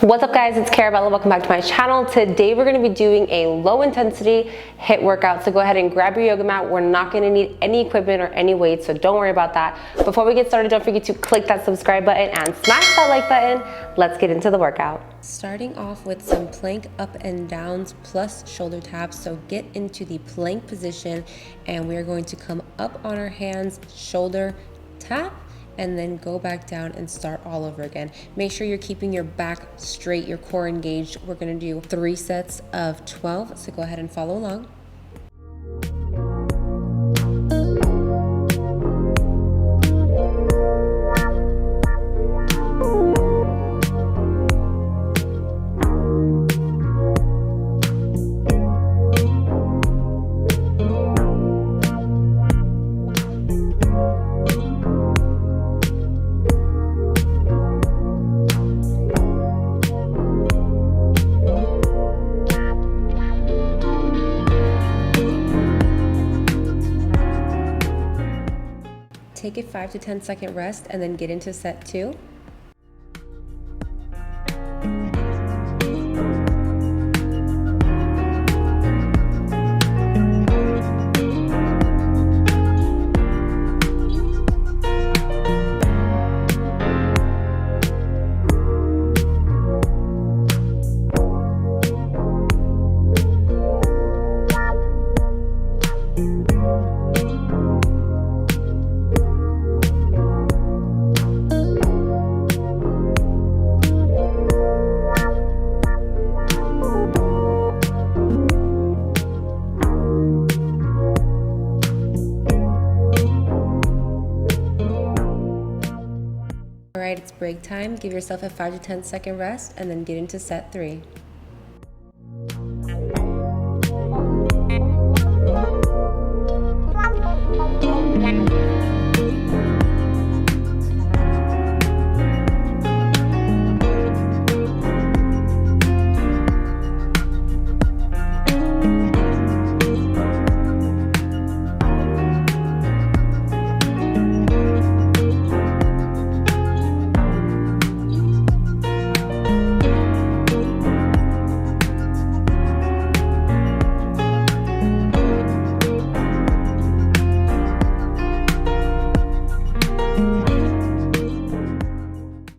What's up guys, it's Carabella. Welcome back to my channel. Today we're going to be doing a low intensity HIIT workout. So go ahead and grab your yoga mat. We're not going to need any equipment or any weights, so don't worry about that. Before we get started, don't forget to click that subscribe button and smash that like button. Let's get into the workout. Starting off with some plank up and downs plus shoulder taps. So get into the plank position and we're going to come up on our hands, shoulder tap, and then go back down and start all over again. Make sure you're keeping your back straight, your core engaged. We're gonna do 3 sets of 12, so go ahead and follow along. Take a 5 to 10 second rest and then get into set 2. Alright, it's break time. Give yourself a 5 to 10 second rest and then get into set 3.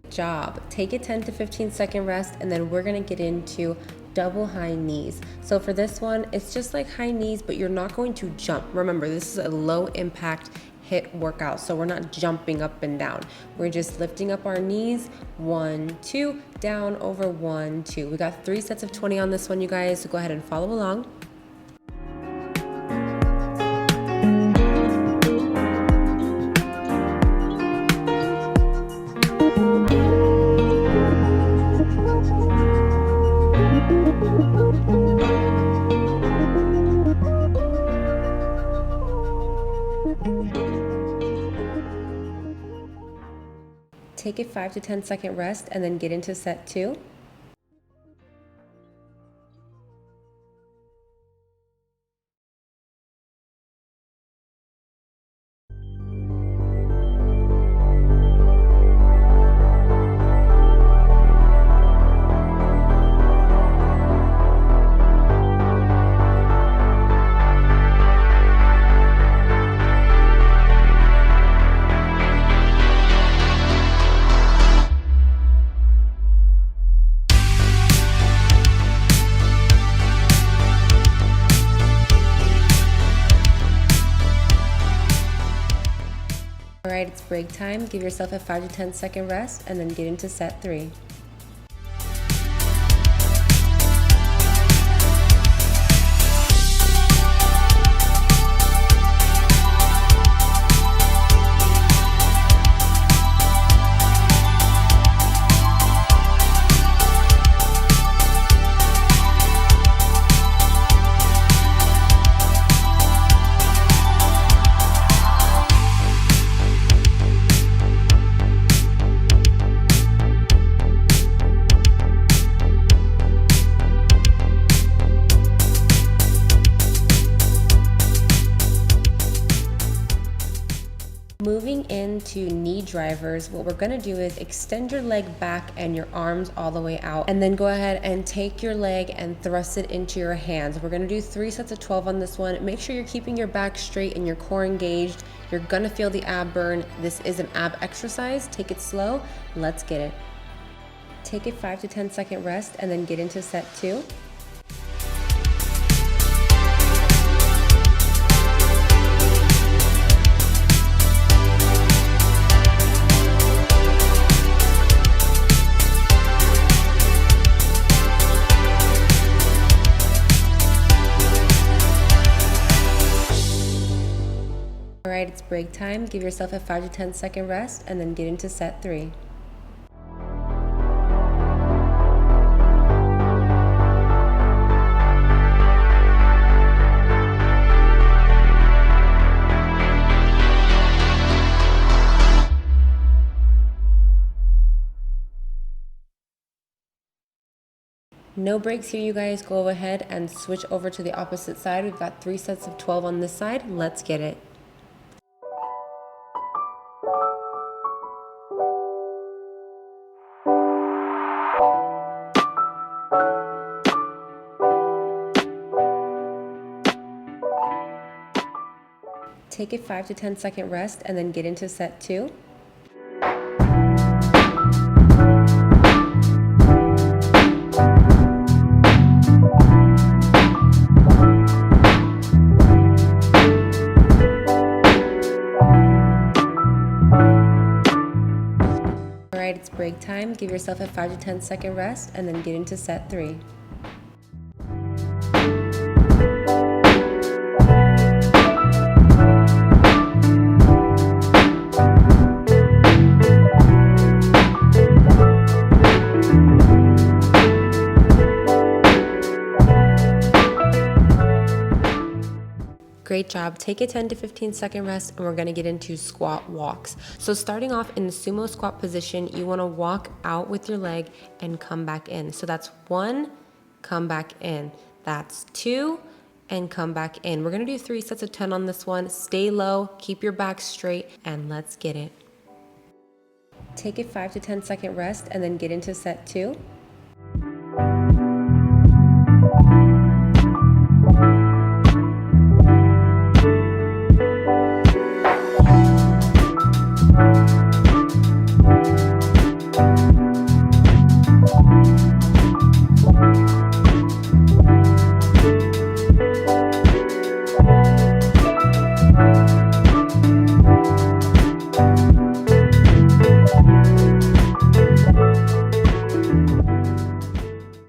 Job. Take a 10 to 15 second rest and then we're going to get into double high knees. So for this one, it's just like high knees, but you're not going to jump. Remember, this is a low impact HIIT workout, so we're not jumping up and down. We're just lifting up our knees. 1, 2, down, over, 1, 2. We got 3 sets of 20 on this one, you guys, so go ahead and follow along. Take a 5 to 10 second rest and then get into set 2. Alright, it's break time. Give yourself a 5 to 10 second rest and then get into set 3. into knee drivers, what we're gonna do is extend your leg back and your arms all the way out, and then go ahead and take your leg and thrust it into your hands. We're gonna do 3 sets of 12 on this one. Make sure you're keeping your back straight and your core engaged. You're gonna feel the ab burn. This is an ab exercise. Take it slow. Let's get it. Take a 5 to 10 second rest and then get into set 2. All right, it's break time. Give yourself a 5 to 10 second rest and then get into set 3. No breaks here, you guys. Go ahead and switch over to the opposite side. We've got 3 sets of 12 on this side. Let's get it. Take a 5 to 10 second rest and then get into set 2. Alright, it's break time. Give yourself a 5 to 10 second rest and then get into set 3. Great job. Take a 10 to 15 second rest and we're going to get into squat walks. So starting off in the sumo squat position, you want to walk out with your leg and come back in. So that's 1, come back in. That's 2, and come back in. We're going to do 3 sets of 10 on this one. Stay low, keep your back straight, and let's get it. Take a 5 to 10 second rest and then get into set 2.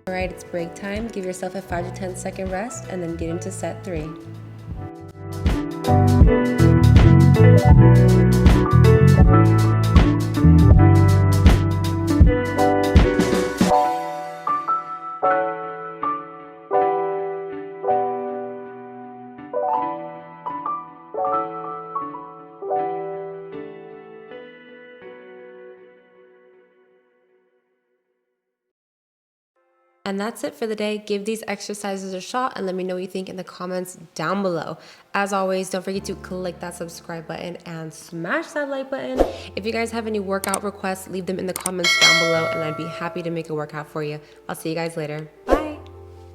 Alright, it's break time. Give yourself a 5 to 10 second rest and then get into set 3. And that's it for the day. Give these exercises a shot and let me know what you think in the comments down below. As always, don't forget to click that subscribe button and smash that like button. If you guys have any workout requests, leave them in the comments down below and I'd be happy to make a workout for you. I'll see you guys later. Bye.